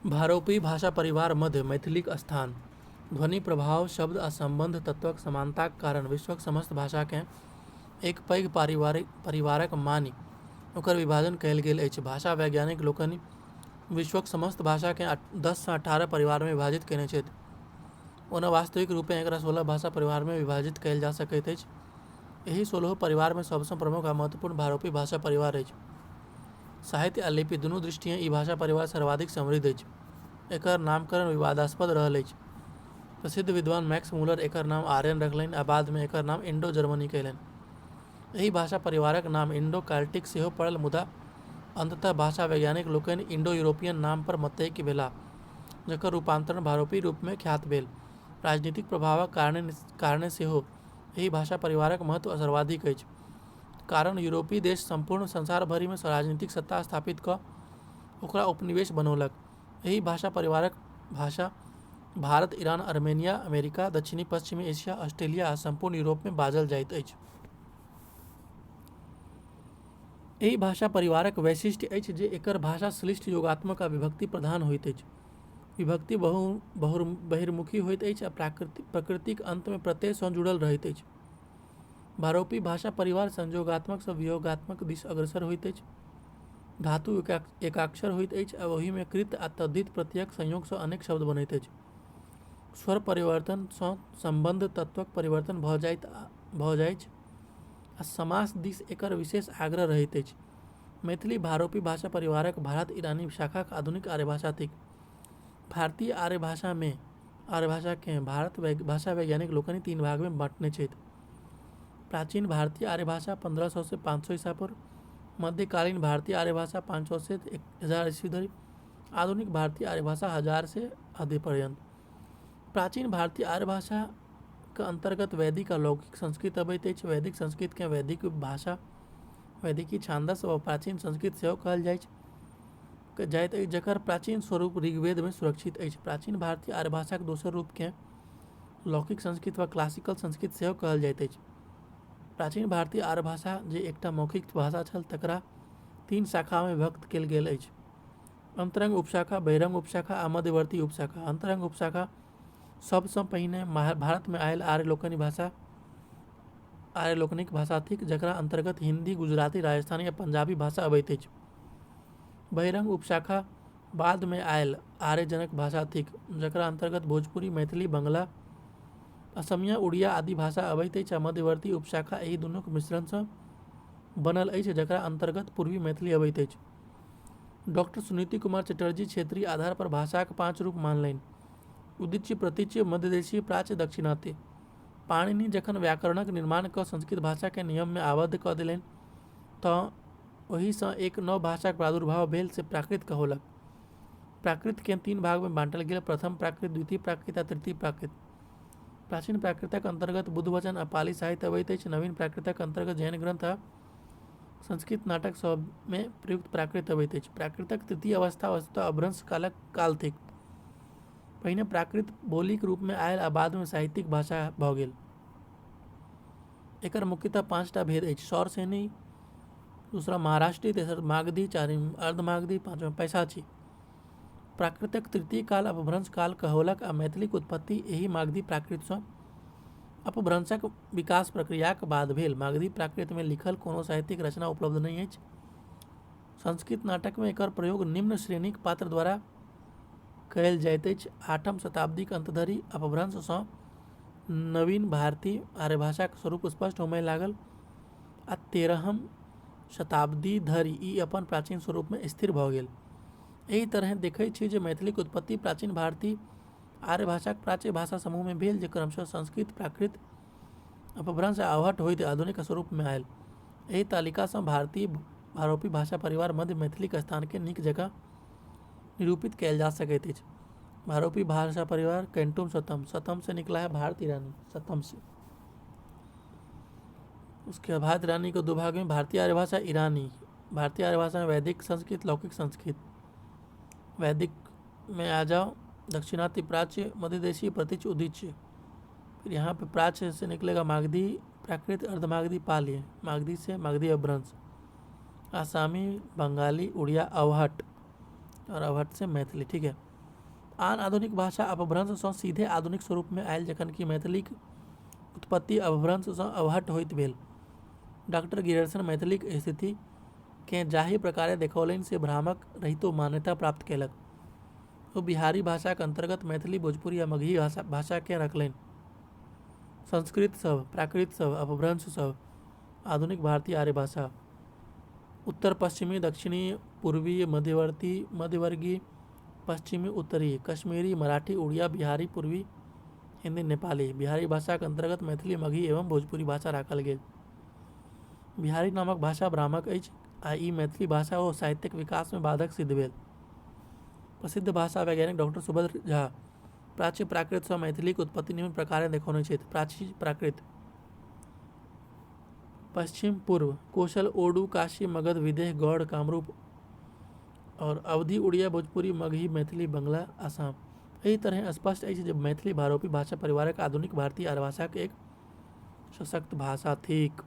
भारोपी भाषा परिवार मध्य मैथिलीक स्थान। ध्वनि प्रभाव, शब्द आ संबंध तत्वक समानताक कारण विश्वक समस्त भाषाकेँ एक पैघ परिवारक मानि ओकर विभाजन कयल गेल अछि। भाषा वैज्ञानिक लोकनि विश्वक समस्त भाषाकेँ 10 सँ 18 परिवारमे विभाजित कयने छथि। ओना वास्तविक रूपमे एकरा 16 भाषा परिवारमे विभाजित कयल जा सकैत अछि। एहि 16 परिवारमे सबसँ प्रमुख आ महत्वपूर्ण भारोपी भाषा परिवार अछि। साहित्य आ लिपि दुनू दृष्टिएँ ई भाषा परिवार सर्वाधिक समृद्ध अछि। एकर नामकरण विवादास्पद रहल अछि। प्रसिद्ध विद्वान मैक्स मूलर एकर नाम आर्यन रखलनि आ बादमे एकर नाम इंडो जर्मनी कयलनि। एहि भाषा परिवारक नाम इंडो केल्टिक सेहो पड़ल, मुदा अंततः भाषा वैज्ञानिक लोकनि इंडो यूरोपियन नाम पर मतैक्य भेलाह, जकर रूपांतरण भारोपी रूपमे ख्यात भेल। राजनीतिक प्रभावक कारणे सेहो एहि भाषा परिवारक महत्व सर्वाधिक अछि, कारण यूरोपीय देश संपूर्ण संसार भरिमे राजनीतिक सत्ता स्थापित कऽ ओकरा उपनिवेश बनौलक। एहि भाषा परिवारक भाषा भारत, ईरान, आर्मेनिया, अमेरिका, दक्षिणी पश्चिमी एशिया, ऑस्ट्रेलिया आ संपूर्ण यूरोपमे बाजल जाइत अछि। एहि भाषा परिवारक वैशिष्ट्य अछि जे एकर भाषा श्लिष्ट, योगात्मक आ विभक्ति प्रधान होइत अछि। विभक्ति बहिर्मुखी होइत अछि आ प्रकृतिक अंतमे प्रत्यय सँ जुड़ल रहैत अछि। भारोपी भाषा परिवार संयोगात्मक सँ वियोगात्मक दिस अग्रसर होइत अछि। धातु एकाक्षर होइत अछि आ ओहिमे कृत आ तद्धित प्रत्ययक संयोग सँ अनेक शब्द बनैत अछि। स्वर परिवर्तन सँ संबंध तत्वक परिवर्तन भऽ जाइत अछि आ समास दिस एकर विशेष आग्रह रहैत अछि। मैथिली भारोपी भाषा परिवारक भारत-ईरानी शाखाक आधुनिक आर्य भाषा थिक। भारतीय आर्य भाषाकेँ भारत भाषा वैज्ञानिक लोकनि 3 भागमे बाँटने छथि। प्राचीन भारतीय आर्य भाषा 1500 से 500 ईसा पूर्व, मध्यकालीन भारतीय आर्य भाषा 500 से 1000 ईस्वी धरि, आधुनिक भारतीय आर्य भाषा 1000 से आदि पर्यंत। प्राचीन भारतीय आर्य भाषाक अंतर्गत वैदिक आ लौकिक संस्कृत अबैत अछि। वैदिक संस्कृतकेँ वैदिक भाषा, वैदिकी छांदस वा प्राचीन संस्कृत सेहो कहल जाइत अछि, जकर प्राचीन स्वरूप ऋग्वेदमे सुरक्षित अछि। प्राचीन भारतीय आर्य भाषाक दोसर रूपकेँ लौकिक संस्कृत वा क्लासिकल संस्कृत सेहो कहल जाइत अछि। प्राचीन भारतीय आर्य भाषा जे एकटा मौखिक भाषा छल, तकरा 3 शाखामे विभक्त कयल गेल अछि: अंतरंग उपशाखा, बहिरंग उपशाखा आ मध्यवर्ती उपशाखा। अंतरंग उपशाखा सबसँ पहिने भारतमे आयल आर्य लोकनिक भाषा थिक, जकरा अंतर्गत हिंदी, गुजराती, राजस्थानी आ पंजाबी भाषा अबैत अछि। बहिरंग उपशाखा बादमे आयल आर्य जनक भाषा थिक, जकरा अंतर्गत भोजपुरी, मैथिली, बंगला, असमिया, उड़िया आदि भाषा अबैत अछि। आ मध्यवर्ती उपशाखा एहि दुनूक मिश्रणसँ बनल अछि, जकरा अंतर्गत पूर्वी मैथिली अबैत अछि। डॉ. सुनीति कुमार चटर्जी क्षेत्रीय आधार पर भाषाक 5 रूप मानलनि: उदीच्य, प्रतीच्य, मध्यदेशीय, प्राच्य, दाक्षिणात्य। पाणिनि जखन व्याकरणक निर्माण कऽ संस्कृत भाषाकेँ नियममे आबद्ध कऽ देलनि तँ ओहि सँ एक नव भाषाक प्रादुर्भाव भेल, से प्राकृत कहौलक। प्राकृतकेँ 3 भागमे बाँटल गेल: प्रथम प्राकृत, द्वितीय प्राकृत आ तृतीय प्राकृत। प्राचीन प्राकृतक अंतर्गत बुद्ध वचन आ पाली साहित्य अबैत अछि। नवीन प्राकृतक अंतर्गत जैन ग्रंथ आ संस्कृत नाटक सभमे प्रयुक्त प्राकृत अबैत अछि। प्राकृतक तृतीय अवस्था वस्तुतः अपभ्रंश कालक काल थिक। पहिने प्राकृत बोलीक रूपमे आयल आ बादमे साहित्यिक भाषा भऽ गेल। एकर मुख्यतः 5 टा भेद अछि: सौरसेनी, दूसरा महाराष्ट्री, तेसर मागधी, चारिम अर्धमागधी, पाँचम पैशाची। प्राकृतक तृतीय काल अपभ्रंश काल कहौलक आ मैथिलीक उत्पत्ति एहि मागधी प्राकृत सँ अपभ्रंशक विकास प्रक्रियाक बाद भेल। मागधी प्राकृतमे लिखल कोनो साहित्यिक रचना उपलब्ध नहि अछि। संस्कृत नाटकमे एकर प्रयोग निम्न श्रेणीक पात्र द्वारा कयल जाइत अछि। 8म शताब्दीक अंत धरि अपभ्रंश सँ नवीन भारतीय आर्य भाषाक स्वरूप स्पष्ट होमय लागल आ 13म शताब्दी धरि ई अपन प्राचीन स्वरूपमे स्थिर भऽ गेल। एहि तरहेँ देखैत छी जे मैथिलीक उत्पत्ति प्राचीन भारतीय आर्य भाषाक प्राच्य भाषा समूहमे भेल, जे क्रमशः संस्कृत, प्राकृत, अपभ्रंश आ आहट होइत आधुनिक स्वरूपमे आयल। एहि तालिका सँ भारतीय भारोपी भाषा परिवार मध्य मैथिलीक स्थानकेँ नीक जकाँ निरूपित कयल जा सकैत अछि। भारोपी भाषा परिवार कैंटुम सतम, सतम से निकला है भारत ईरानी, सतम से। उसके बाद भारत ईरानी को 2 भाग में: भारतीय आर्य भाषा, ईरानी। भारतीय आर्य भाषा में वैदिक संस्कृत, लौकिक संस्कृत। वैदिक में आ जाओ, दक्षिणात्य, प्राच्य, मध्यदेशीय, प्रतीच्य, उदीच्य। फिर यहाँ पे प्राच्य से निकलेगा मागधी, प्राकृत, अर्धमागधी, पाली। मागधी से मागधी अपभ्रंश, आसामी, बंगाली, उड़िया, अवहट, और अवहट से मैथिली। ठीक है। आन आधुनिक भाषा अपभ्रंश सँ सीधे आधुनिक स्वरूप में आयल, जखन कि मैथिलीक उत्पत्ति अपभ्रंश सँ अवहट होइत भेल। डॉक्टर गियर्सन मैथिलीक स्थिति के जाहि प्रकारे देखौलनि से भ्रामक रहितो मान्यता प्राप्त केलक। ओ बिहारी भाषाक अंतर्गत मैथिली, भोजपुरी आ मगही भाषा के रखलनि। संस्कृत सब, प्राकृत सब, अपभ्रंश सब, आधुनिक भारतीय आर्य भाषा, उत्तर पश्चिमी, दक्षिणी, पूर्वी, मध्यवर्ती, मध्यवर्गीय, पश्चिमी, उत्तरी, कश्मीरी, मराठी, उड़िया, बिहारी, पूर्वी, हिंदी, नेपाली। बिहारी भाषाक अंतर्गत मैथिली, मगही एवं भोजपुरी भाषा राखल गेल। बिहारी नामक भाषा भ्रामक अछि आ ई मैथिली भाषा ओ साहित्यिक विकास में बाधक सिद्ध भेल। प्रसिद्ध भाषा वैज्ञानिक डॉक्टर सुभद्र झा प्राची प्राकृत सँ मैथिलीक उत्पत्ति निम्न प्रकारे देखौने छथि। प्राची प्राकृत: पश्चिम पूर्व, कोशल, ओडु, काशी, मगध, विदेह, गौड़, कामरूप और अवधी, उड़िया, भोजपुरी, मगही, मैथिली, बंगला, आसाम। एहि तरह स्पष्ट अछि जे मैथिली भारोपी भाषा परिवारक आधुनिक भारतीय आर्य भाषाक एक सशक्त भाषा थिक।